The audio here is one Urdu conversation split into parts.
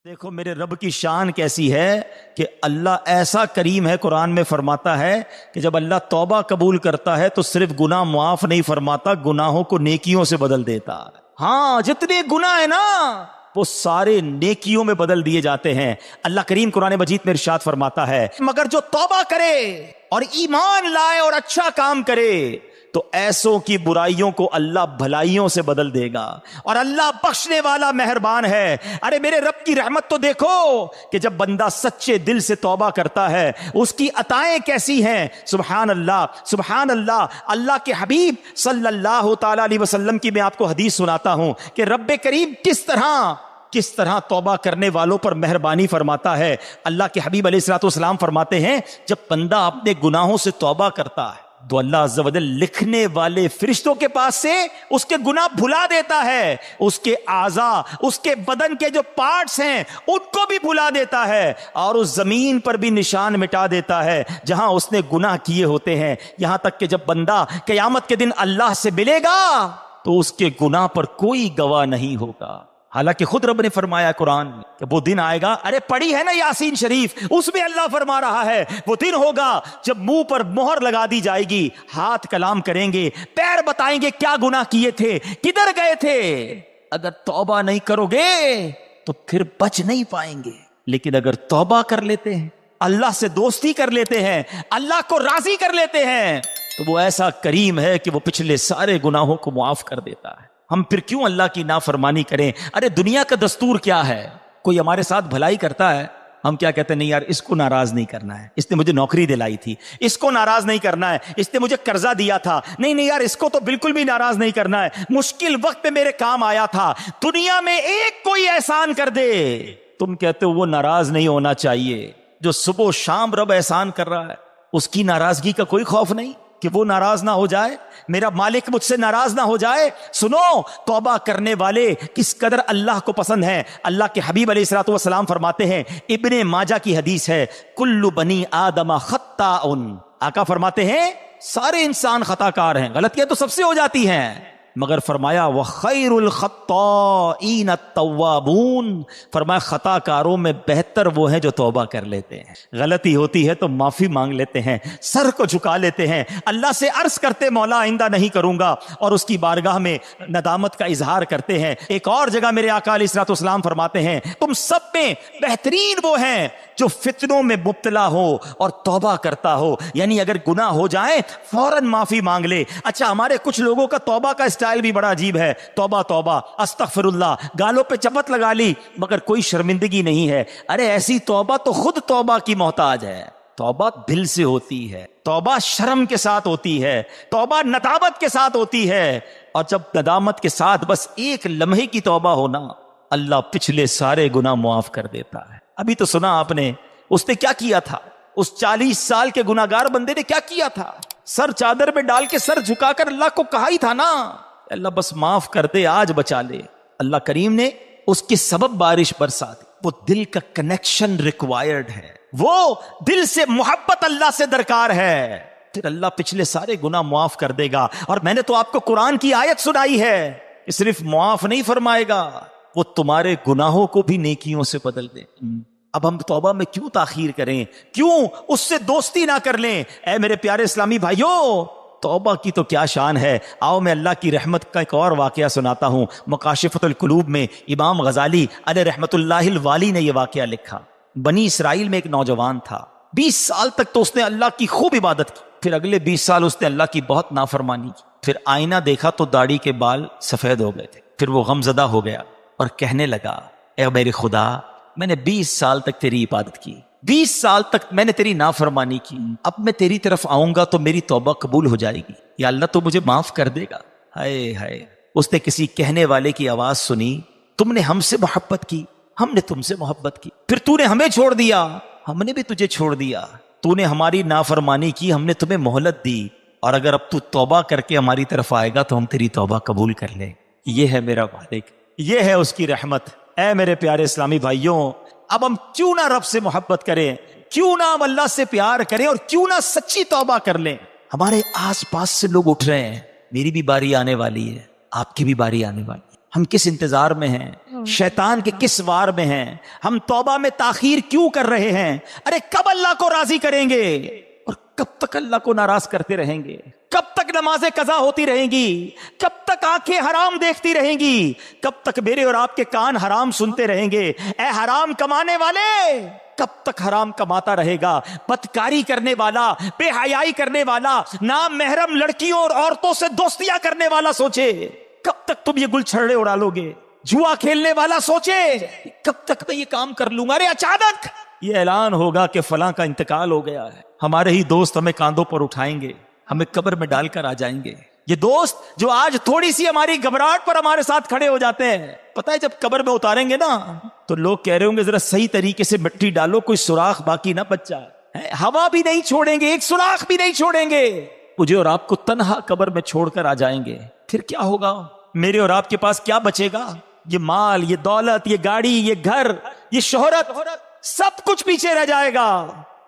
دیکھو میرے رب کی شان کیسی ہے کہ اللہ ایسا کریم ہے، قرآن میں فرماتا ہے کہ جب اللہ توبہ قبول کرتا ہے تو صرف گناہ معاف نہیں فرماتا، گناہوں کو نیکیوں سے بدل دیتا ہے۔ ہاں، جتنے گناہ ہیں نا وہ سارے نیکیوں میں بدل دیے جاتے ہیں۔ اللہ کریم قرآن مجید میں ارشاد فرماتا ہے مگر جو توبہ کرے اور ایمان لائے اور اچھا کام کرے تو ایسوں کی برائیوں کو اللہ بھلائیوں سے بدل دے گا، اور اللہ بخشنے والا مہربان ہے۔ ارے میرے رب کی رحمت تو دیکھو کہ جب بندہ سچے دل سے توبہ کرتا ہے اس کی عطائیں کیسی ہیں۔ سبحان اللہ، سبحان اللہ۔ اللہ کے حبیب صلی اللہ تعالی علیہ وسلم کی میں آپ کو حدیث سناتا ہوں کہ رب کریم کس طرح توبہ کرنے والوں پر مہربانی فرماتا ہے۔ اللہ کے حبیب علیہ الصلوۃ والسلام فرماتے ہیں جب بندہ اپنے گناہوں سے توبہ کرتا ہے تو اللہ عز و جل لکھنے والے فرشتوں کے پاس سے اس کے گناہ بھلا دیتا ہے، اس کے اعضاء، اس کے بدن کے جو پارٹس ہیں ان کو بھی بھلا دیتا ہے، اور اس زمین پر بھی نشان مٹا دیتا ہے جہاں اس نے گناہ کیے ہوتے ہیں، یہاں تک کہ جب بندہ قیامت کے دن اللہ سے ملے گا تو اس کے گناہ پر کوئی گواہ نہیں ہوگا۔ حالانکہ خود رب نے فرمایا قرآن میں کہ وہ دن آئے گا، ارے پڑھی ہے نا یاسین شریف، اس میں اللہ فرما رہا ہے وہ دن ہوگا جب منہ پر مہر لگا دی جائے گی، ہاتھ کلام کریں گے، پیر بتائیں گے کیا گناہ کیے تھے، کدھر گئے تھے۔ اگر توبہ نہیں کرو گے تو پھر بچ نہیں پائیں گے، لیکن اگر توبہ کر لیتے ہیں، اللہ سے دوستی کر لیتے ہیں، اللہ کو راضی کر لیتے ہیں تو وہ ایسا کریم ہے کہ وہ پچھلے سارے گناہوں کو معاف کر دیتا ہے۔ ہم پھر کیوں اللہ کی نافرمانی کریں؟ ارے دنیا کا دستور کیا ہے؟ کوئی ہمارے ساتھ بھلائی کرتا ہے، ہم کیا کہتے ہیں؟ نہیں یار اس کو ناراض نہیں کرنا ہے، اس نے مجھے نوکری دلائی تھی، اس کو ناراض نہیں کرنا ہے، اس نے مجھے قرضہ دیا تھا، نہیں یار اس کو تو بالکل بھی ناراض نہیں کرنا ہے، مشکل وقت میں میرے کام آیا تھا، دنیا میں ایک کوئی احسان کر دے، تم کہتے ہو وہ ناراض نہیں ہونا چاہیے۔ جو صبح و شام رب احسان کر رہا ہے اس کی ناراضگی کا کوئی خوف نہیں کہ وہ ناراض نہ ہو جائے، میرا مالک مجھ سے ناراض نہ ہو جائے۔ سنو، توبہ کرنے والے کس قدر اللہ کو پسند ہیں۔ اللہ کے حبیب علیہ الصلوۃ والسلام فرماتے ہیں، ابن ماجہ کی حدیث ہے، کل بنی آدم خطاء، آقا فرماتے ہیں سارے انسان خطا کار ہیں، غلطیاں تو سب سے ہو جاتی ہیں، مگر فرمایا وَخَيْرُ الْخَطَّائِينَ التَّوَّابُونَ، فرمایا خطا کاروں میں بہتر وہ ہیں جو توبہ کر لیتے ہیں، غلطی ہوتی ہے تو معافی مانگ لیتے ہیں، سر کو جھکا لیتے ہیں، اللہ سے عرض کرتے مولا آئندہ نہیں کروں گا، اور اس کی بارگاہ میں ندامت کا اظہار کرتے ہیں۔ ایک اور جگہ میرے آقا علیہ الصلوۃ والسلام فرماتے ہیں تم سب میں بہترین وہ ہیں جو فتنوں میں مبتلا ہو اور توبہ کرتا ہو، یعنی اگر گناہ ہو جائے فوراً معافی مانگ لے۔ اچھا، ہمارے کچھ لوگوں کا توبہ کا اسٹائل بھی بڑا عجیب ہے، توبہ توبہ استغفر اللہ، گالوں پہ چپت لگا لی مگر کوئی شرمندگی نہیں ہے۔ ارے ایسی توبہ تو خود توبہ کی محتاج ہے۔ توبہ دل سے ہوتی ہے، توبہ شرم کے ساتھ ہوتی ہے، توبہ ندامت کے ساتھ ہوتی ہے، اور جب ندامت کے ساتھ بس ایک لمحے کی توبہ ہونا، اللہ پچھلے سارے گناہ معاف کر دیتا ہے۔ ابھی تو سنا آپ نے اس نے کیا کیا تھا، اس 40 سال کے گناہگار بندے نے کیا کیا تھا، سر چادر میں ڈال کے سر جھکا کر اللہ کو کہا ہی تھا نا اللہ بس معاف کر دے، آج بچا لے۔ اللہ کریم نے اس کے سبب بارش برسا دی۔ وہ دل کا کنیکشن ریکوائرڈ ہے، وہ دل سے محبت اللہ سے درکار ہے، پھر اللہ پچھلے سارے گناہ معاف کر دے گا۔ اور میں نے تو آپ کو قرآن کی آیت سنائی ہے کہ صرف معاف نہیں فرمائے گا، وہ تمہارے گناہوں کو بھی نیکیوں سے بدل دے۔ اب ہم توبہ میں کیوں تاخیر کریں، کیوں اس سے دوستی نہ کر لیں؟ اے میرے پیارے اسلامی بھائیوں، توبہ کی تو کیا شان ہے۔ آؤ میں اللہ کی رحمت کا ایک اور واقعہ سناتا ہوں۔ مکاشفۃ القلوب میں امام غزالی علیہ رحمت اللہ الوالی نے یہ واقعہ لکھا۔ بنی اسرائیل میں ایک نوجوان تھا، 20 سال تک تو اس نے اللہ کی خوب عبادت کی، پھر اگلے 20 سال اس نے اللہ کی بہت نافرمانی کی، پھر آئینہ دیکھا تو داڑھی کے بال سفید ہو گئے تھے، پھر وہ غمزدہ ہو گیا اور کہنے لگا، اے میرے خدا، میں نے 20 سال تک تیری عبادت کی، 20 سال تک میں نے تیری نافرمانی کی، اب میں تیری طرف آؤں گا تو میری توبہ قبول ہو جائے گی، یا اللہ تو مجھے معاف کر دے گا۔ ہائے ہائے، اس نے کسی کہنے والے کی آواز سنی، تم نے ہم سے محبت کی، ہم نے تم سے محبت کی، پھر تو نے ہمیں چھوڑ دیا، ہم نے بھی تجھے چھوڑ دیا، تو نے ہماری نافرمانی کی، ہم نے تمہیں مہلت دی، اور اگر اب تو توبہ کر کے ہماری طرف آئے گا تو ہم تیری توبہ قبول کر لیں۔ یہ ہے میرا مالک، یہ ہے اس کی رحمت۔ اے میرے پیارے اسلامی بھائیوں، اب ہم کیوں نہ رب سے محبت کریں، کیوں نہ ہم اللہ سے پیار کریں، اور کیوں نہ سچی توبہ کر لیں۔ ہمارے آس پاس سے لوگ اٹھ رہے ہیں، میری بھی باری آنے والی ہے، آپ کی بھی باری آنے والی ہے، ہم کس انتظار میں ہیں؟ شیطان کے کس وار میں ہیں؟ ہم توبہ میں تاخیر کیوں کر رہے ہیں؟ ارے کب اللہ کو راضی کریں گے اور کب تک اللہ کو ناراض کرتے رہیں گے؟ کب تک نمازیں قضا ہوتی رہیں گی؟ کب تک آنکھیں حرام دیکھتی رہیں گی؟ کب تک میرے اور آپ کے کان حرام سنتے رہیں گے؟ اے حرام کمانے والے، کب تک حرام کماتا رہے گا؟ بدکاری کرنے والا، بے حیائی کرنے والا، نام محرم لڑکیوں اور عورتوں سے دوستیاں کرنے والا سوچے کب تک تم یہ گل چھڑے اڑا لو گے؟ جوا کھیلنے والا سوچے کب تک میں یہ کام کر لوں گا؟ ارے اچانک یہ اعلان ہوگا کہ فلاں کا انتقال ہو گیا ہے، ہمارے ہی دوست ہمیں کاندھوں پر اٹھائیں گے، ہمیں قبر میں ڈال کر آ جائیں گے۔ یہ دوست جو آج تھوڑی سی ہماری گھبراہٹ پر ہمارے ساتھ کھڑے ہو جاتے ہیں، پتہ ہے جب قبر میں اتاریں گے نا تو لوگ کہہ رہے ہوں گے ذرا صحیح طریقے سے مٹی ڈالو، کوئی سوراخ باقی نہ بچا ہے، ہوا بھی نہیں چھوڑیں گے، ایک سوراخ بھی نہیں چھوڑیں گے، مجھے اور آپ کو تنہا قبر میں چھوڑ کر آ جائیں گے۔ پھر کیا ہوگا؟ میرے اور آپ کے پاس کیا بچے گا؟ یہ مال، یہ دولت، یہ گاڑی، یہ گھر، یہ شہرت، سب کچھ پیچھے رہ جائے گا۔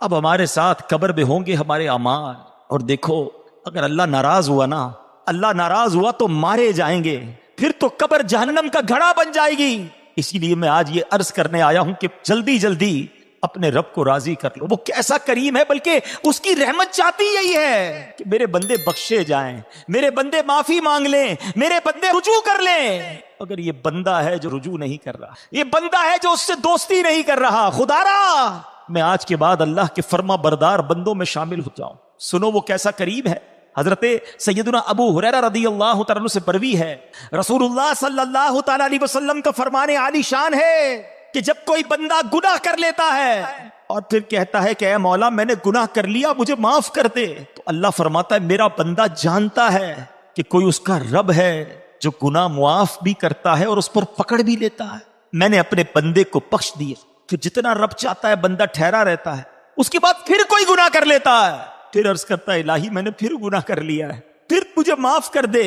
اب ہمارے ساتھ قبر میں ہوں گے ہمارے اعمال، اور دیکھو اگر اللہ ناراض ہوا نا، اللہ ناراض ہوا تو مارے جائیں گے، پھر تو قبر جہنم کا گھڑا بن جائے گی۔ اسی لیے میں آج یہ عرض کرنے آیا ہوں کہ جلدی جلدی اپنے رب کو راضی کر لو، وہ کیسا کریم ہے، بلکہ اس کی رحمت چاہتی یہی ہے کہ میرے بندے بخشے جائیں، میرے بندے معافی مانگ لیں، میرے بندے رجوع کر لیں۔ اگر یہ بندہ ہے جو رجوع نہیں کر رہا، یہ بندہ ہے جو اس سے دوستی نہیں کر رہا، خدا را میں آج کے بعد اللہ کے فرما بردار بندوں میں شامل ہو جاؤں۔ سنو وہ کیسا قریب ہے۔ حضرت سیدنا ابو ہریرہ رضی اللہ تعالیٰ عنہ سے مروی ہے، رسول اللہ صلی اللہ تعالیٰ علیہ وسلم کا فرمان عالی شان ہے کہ جب کوئی بندہ گناہ کر لیتا ہے اور پھر کہتا ہے کہ اے مولا میں نے گناہ کر لیا، مجھے معاف کر دے، تو اللہ فرماتا ہے میرا بندہ جانتا ہے کہ کوئی اس کا رب ہے جو گناہ معاف بھی کرتا ہے اور اس پر پکڑ بھی لیتا ہے، میں نے اپنے بندے کو بخش دیا۔ پھر جتنا رب چاہتا ہے بندہ ٹھہرا رہتا ہے، اس کے بعد پھر کوئی گناہ کر لیتا ہے، پھر عرض کرتا ہے الہی میں نے پھر گناہ کر لیا ہے، پھر مجھے معاف کر دے۔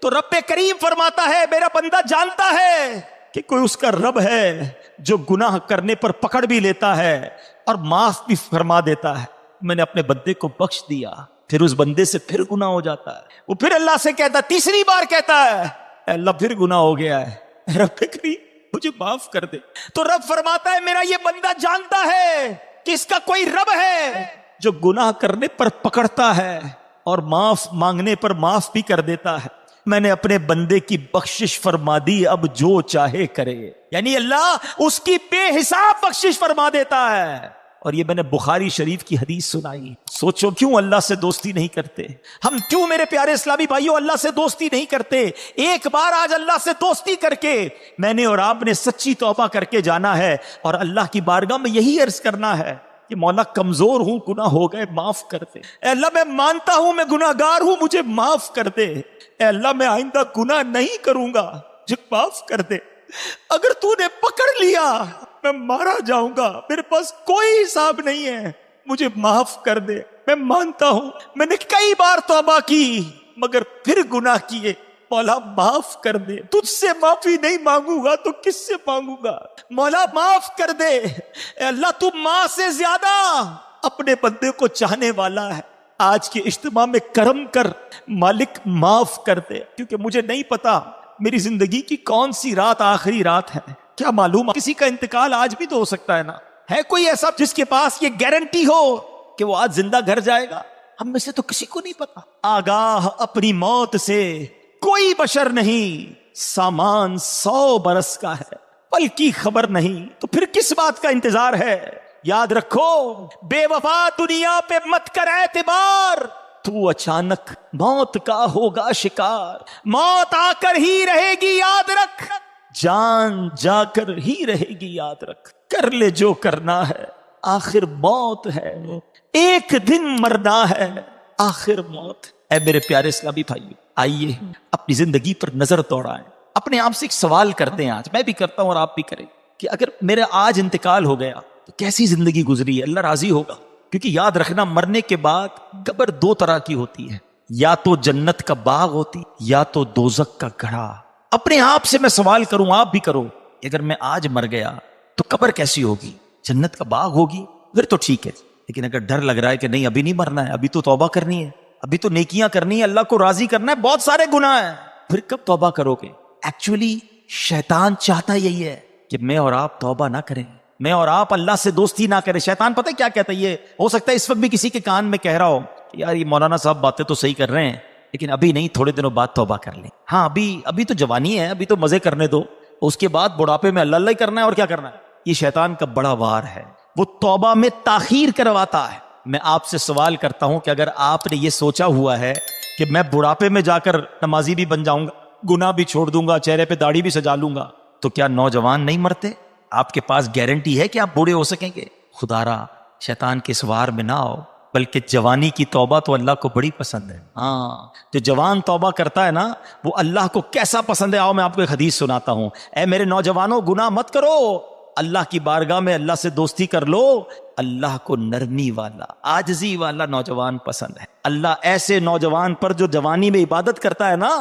تو رب کریم فرماتا ہے میرا بندہ جانتا ہے کہ کوئی اس کا رب ہے جو گناہ کرنے پر پکڑ بھی لیتا ہے اور معاف بھی فرما دیتا ہے، میں نے اپنے بندے کو بخش دیا۔ پھر اس بندے سے پھر گناہ ہو جاتا ہے، وہ پھر اللہ سے کہتا ہے، تیسری بار کہتا ہے اے اللہ پھر گناہ ہو گیا ہے، رب کریم مجھے معاف کر دے۔ تو رب فرماتا ہے میرا یہ بندہ جانتا ہے کہ اس کا کوئی رب ہے جو گناہ کرنے پر پکڑتا ہے اور معاف مانگنے پر معاف بھی کر دیتا ہے، میں نے اپنے بندے کی بخشش فرما دی، اب جو چاہے کرے۔ یعنی اللہ اس کی بے حساب بخشش فرما دیتا ہے۔ اور یہ میں نے بخاری شریف کی حدیث سنائی۔ سوچو کیوں اللہ سے دوستی نہیں کرتے ہم، کیوں میرے پیارے اسلامی بھائیوں اللہ سے دوستی نہیں کرتے؟ ایک بار آج اللہ سے دوستی کر کے میں نے اور آپ نے سچی توبہ کر کے جانا ہے اور اللہ کی بارگاہ میں یہی عرض کرنا ہے کہ مولا کمزور ہوں، گناہ ہو گئے، معاف کر دے۔ اے اللہ میں مانتا ہوں میں گناہ گار ہوں، مجھے معاف کر دے۔ اے اللہ میں آئندہ گناہ نہیں کروں گا، مجھے معاف کر دے۔ اگر تو نے پکڑ لیا میں مارا جاؤں گا، میرے پاس کوئی حساب نہیں ہے، مجھے معاف کر دے۔ میں مانتا ہوں میں نے کئی بار توبہ کی مگر پھر گناہ کیے، مولا معاف کر دے۔ تجھ سے معافی نہیں مانگوں گا تو کس سے مانگوں گا؟ مولا معاف کر دے۔ اے اللہ تو ماں سے زیادہ اپنے بندے کو چاہنے والا ہے، آج کے اجتماع میں کرم کر، مالک معاف کر دے، کیونکہ مجھے نہیں پتا میری زندگی کی کون سی رات آخری رات ہے، کیا معلوم کسی کا انتقال آج بھی تو ہو سکتا ہے نا۔ ہے کوئی ایسا جس کے پاس یہ گارنٹی ہو کہ وہ آج زندہ گھر جائے گا؟ ہم میں سے تو کسی کو نہیں پتا۔ آگاہ اپنی موت سے کوئی بشر نہیں، سامان 100 برس کا ہے، پل کی خبر نہیں، تو پھر کس بات کا انتظار ہے؟ یاد رکھو بے وفا دنیا پہ مت کر اعتبار، تو اچانک موت کا ہوگا شکار، موت آ کر ہی رہے گی یاد رکھ، جان جا کر ہی رہے گی یاد رکھ، کر لے جو کرنا ہے آخر موت ہے، ایک دن مرنا ہے آخر موت۔ اے میرے پیارے اسلامی بھائیو، آئیے اپنی زندگی پر نظر دوڑائیں، اپنے آپ سے ایک سوال کرتے ہیں، آج میں بھی کرتا ہوں اور آپ بھی کریں کہ اگر میرا آج انتقال ہو گیا تو کیسی زندگی گزری ہے؟ اللہ راضی ہوگا؟ کیونکہ یاد رکھنا مرنے کے بعد قبر 2 طرح کی ہوتی ہے، یا تو جنت کا باغ ہوتی یا تو دوزخ کا گڑھا۔ اپنے آپ سے میں سوال کروں، آپ بھی کرو، اگر میں آج مر گیا تو قبر کیسی ہوگی؟ جنت کا باغ ہوگی؟ پھر تو ٹھیک ہے، لیکن اگر ڈر لگ رہا ہے کہ نہیں ابھی نہیں مرنا ہے، ابھی تو توبہ کرنی ہے، ابھی تو نیکیاں کرنی ہے، اللہ کو راضی کرنا ہے، بہت سارے گناہ ہیں، پھر کب توبہ کرو گے؟ ایکچولی شیطان چاہتا یہی ہے کہ میں اور آپ توبہ نہ کریں، میں اور آپ اللہ سے دوستی نہ کریں. شیطان پتہ ہے کیا کہتا ہے؟ یہ ہو سکتا ہے اس وقت بھی کسی کے کان میں کہہ رہا ہو کہ یار یہ مولانا صاحب باتیں تو صحیح کر رہے ہیں لیکن ابھی نہیں، تھوڑے دنوں بعد توبہ کر لیں. ہاں ابھی تو جوانی ہے، ابھی تو مزے کرنے دو، اس کے بعد بڑھاپے میں اللہ اللہ ہی کرنا ہے اور کیا کرنا ہے. یہ شیطان کا بڑا وار ہے، وہ توبہ میں تاخیر کرواتا ہے. میں آپ سے سوال کرتا ہوں کہ اگر آپ نے یہ سوچا ہوا ہے کہ میں بڑھاپے میں جا کر نمازی بھی بن جاؤں گا، گناہ بھی چھوڑ دوں گا، چہرے پہ داڑھی بھی سجا لوں گا، تو کیا نوجوان نہیں مرتے؟ آپ کے پاس گارنٹی ہے کہ آپ بوڑھے ہو سکیں گے؟ خدا را شیطان کے سوار میں نہ آؤ، بلکہ جوانی کی توبہ تو اللہ کو بڑی پسند ہے. ہاں جو جوان توبہ کرتا ہے نا وہ اللہ کو کیسا پسند ہے. آؤ میں آپ کو ایک حدیث سناتا ہوں. اے میرے نوجوانوں، گناہ مت کرو، اللہ کی بارگاہ میں اللہ سے دوستی کر لو. اللہ کو نرمی والا، عاجزی والا نوجوان پسند ہے. اللہ ایسے نوجوان پر جو جوانی میں عبادت کرتا ہے نا،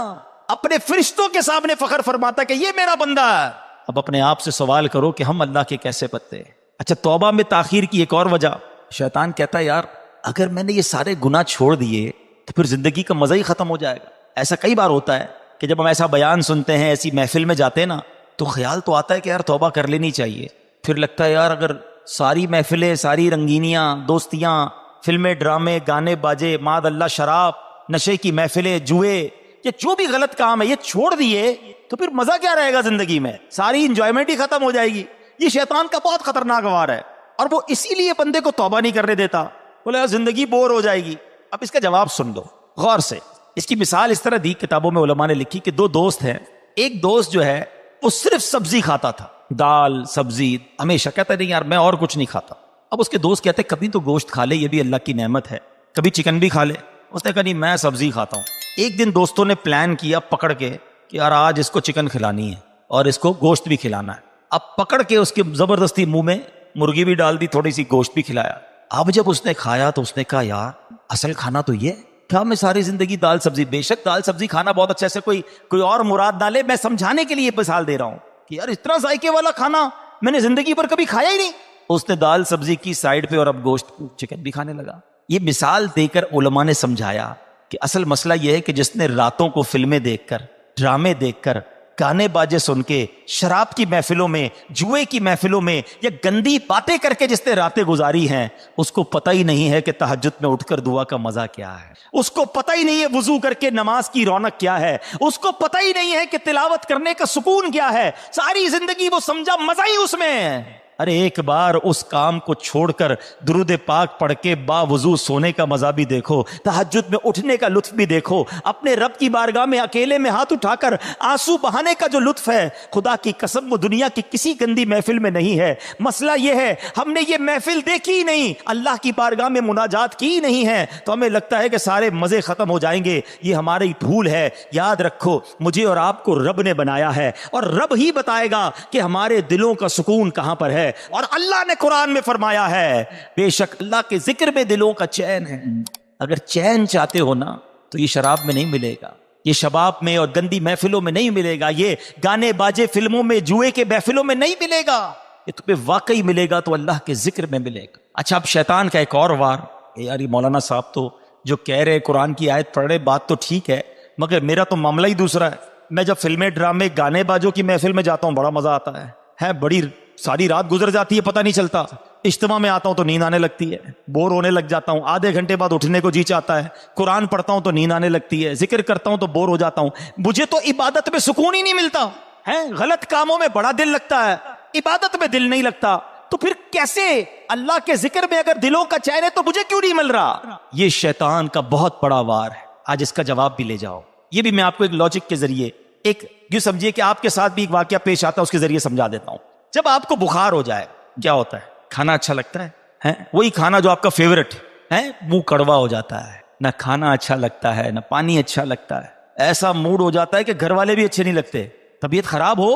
اپنے فرشتوں کے سامنے فخر فرماتا ہے کہ یہ میرا بندہ ہے. اب اپنے آپ سے سوال کرو کہ ہم اللہ کے کیسے بندے. اچھا، توبہ میں تاخیر کی ایک اور وجہ، شیطان کہتا ہے یار اگر میں نے یہ سارے گناہ چھوڑ دیے تو پھر زندگی کا مزہ ہی ختم ہو جائے گا. ایسا کئی بار ہوتا ہے کہ جب ہم ایسا بیان سنتے ہیں، ایسی محفل میں جاتے ہیں نا، تو خیال تو آتا ہے کہ یار توبہ کر لینی چاہیے. پھر لگتا ہے یار اگر ساری محفلیں، ساری رنگینیاں، دوستیاں، فلمیں، ڈرامے، گانے باجے، معاذ اللہ شراب، نشے کی محفلیں، جوئے، یہ جو بھی غلط کام ہے یہ چھوڑ دیے تو پھر مزہ کیا رہے گا زندگی میں؟ ساری انجوائمنٹ ہی ختم ہو جائے گی. یہ شیطان کا بہت خطرناک وار ہے اور وہ اسی لیے بندے کو توبہ نہیں کرنے دیتا. بولے زندگی بور ہو جائے گی. اب اس کا جواب سن دو غور سے. اس کی مثال اس طرح دی، کتابوں میں علماء نے لکھی کہ دو دوست ہیں. ایک دوست جو ہے وہ صرف سبزی کھاتا تھا، دال سبزی، ہمیشہ کہتا نہیں یار میں اور کچھ نہیں کھاتا. اب اس کے دوست کہتے کبھی تو گوشت کھا لے، یہ بھی اللہ کی نعمت ہے، کبھی چکن بھی کھا لے. اس نے کہا نہیں میں سبزی کھاتا ہوں. ایک دن دوستوں نے پلان کیا پکڑ کے کہ یار آج اس کو چکن کھلانی ہے اور اس کو گوشت بھی کھلانا ہے. اب پکڑ کے اس کے زبردستی منہ میں مرغی بھی ڈال دی، تھوڑی سی گوشت بھی کھلایا. اب جب اس نے کھایا تو اس نے کہا یار اصل کھانا تو یہ کیا، میں ساری زندگی دال سبزی، بے شک دال سبزی کھانا بہت اچھا، سے کوئی اور مراد نہ لے، میں سمجھانے کے لیے مثال دے رہا ہوں کہ یار اتنا ذائقے والا کھانا میں نے زندگی پر کبھی کھایا ہی نہیں. اس نے دال سبزی کی سائڈ پہ اور اب گوشت چکن بھی کھانے لگا. یہ مثال دے کر علماء نے سمجھایا کہ اصل مسئلہ یہ ہے کہ جس نے راتوں کو فلمیں دیکھ کر، ڈرامے دیکھ کر، گانے باجے سن کے، شراب کی محفلوں میں، جوئے کی محفلوں میں یا گندی باتیں کر کے جس نے راتیں گزاری ہیں، اس کو پتہ ہی نہیں ہے کہ تہجد میں اٹھ کر دعا کا مزہ کیا ہے. اس کو پتہ ہی نہیں ہے وضو کر کے نماز کی رونق کیا ہے. اس کو پتہ ہی نہیں ہے کہ تلاوت کرنے کا سکون کیا ہے. ساری زندگی وہ سمجھا مزہ ہی اس میں ہے. ارے ایک بار اس کام کو چھوڑ کر درود پاک پڑھ کے باوضو سونے کا مزہ بھی دیکھو، تہجد میں اٹھنے کا لطف بھی دیکھو، اپنے رب کی بارگاہ میں اکیلے میں ہاتھ اٹھا کر آنسو بہانے کا جو لطف ہے، خدا کی قسم وہ دنیا کی کسی گندی محفل میں نہیں ہے. مسئلہ یہ ہے ہم نے یہ محفل دیکھی ہی نہیں، اللہ کی بارگاہ میں مناجات کی ہی نہیں ہے، تو ہمیں لگتا ہے کہ سارے مزے ختم ہو جائیں گے. یہ ہماری بھول ہے. یاد رکھو مجھے اور آپ کو رب نے بنایا ہے اور رب ہی بتائے گا کہ ہمارے دلوں کا سکون کہاں پر ہے. اور اللہ نے قرآن میں فرمایا ہے بے شک اللہ کے ذکر میں دلوں کا چین ہے. اگر چین چاہتے ہو نا تو یہ شراب میں نہیں ملے گا، یہ شباب میں اور گندی محفلوں میں نہیں ملے گا، یہ گانے باجے فلموں میں، جوئے کے محفلوں میں نہیں ملے گا. یہ تمہیں واقعی ملے گا تو اللہ کے ذکر میں ملے گا. اچھا اب شیطان کا ایک اور وار. یار یہ مولانا صاحب تو جو کہہ رہے قرآن کی آیت پڑھ رہے، بات تو ٹھیک ہے مگر میرا تو معاملہ ہی دوسرا ہے. میں جب فلمیں، ڈرامے، گانے باجوں کی محفل میں جاتا ہوں بڑا مزہ آتا ہے بڑی ساری رات گزر جاتی ہے پتہ نہیں چلتا. اجتماع میں آتا ہوں تو نیند آنے لگتی ہے، بور ہونے لگ جاتا ہوں، آدھے گھنٹے بعد اٹھنے کو جی چاہتا ہے. قرآن پڑھتا ہوں تو نیند آنے لگتی ہے، ذکر کرتا ہوں تو بور ہو جاتا ہوں. مجھے تو عبادت میں سکون ہی نہیں ملتا ہے. غلط کاموں میں بڑا دل لگتا ہے، عبادت میں دل نہیں لگتا. تو پھر کیسے اللہ کے ذکر میں اگر دلوں کا چین ہے تو مجھے کیوں نہیں مل رہا؟ یہ شیطان کا بہت بڑا وار ہے. آج اس کا جواب بھی لے جاؤ. یہ بھی میں آپ کو ایک لاجک کے ذریعے، ایک یوں سمجھیے کہ آپ کے ساتھ بھی ایک واقعہ پیش آتا ہے، اس کے ذریعے سمجھا دیتا ہوں. جب آپ کو بخار ہو جائے کیا ہوتا ہے؟ کھانا اچھا لگتا ہے، وہی کھانا جو آپ کا فیورٹ ہے، منہ کڑوا ہو جاتا ہے، نہ کھانا اچھا لگتا ہے نہ پانی اچھا لگتا ہے. ایسا موڈ ہو جاتا ہے کہ گھر والے بھی اچھے نہیں لگتے. طبیعت خراب ہو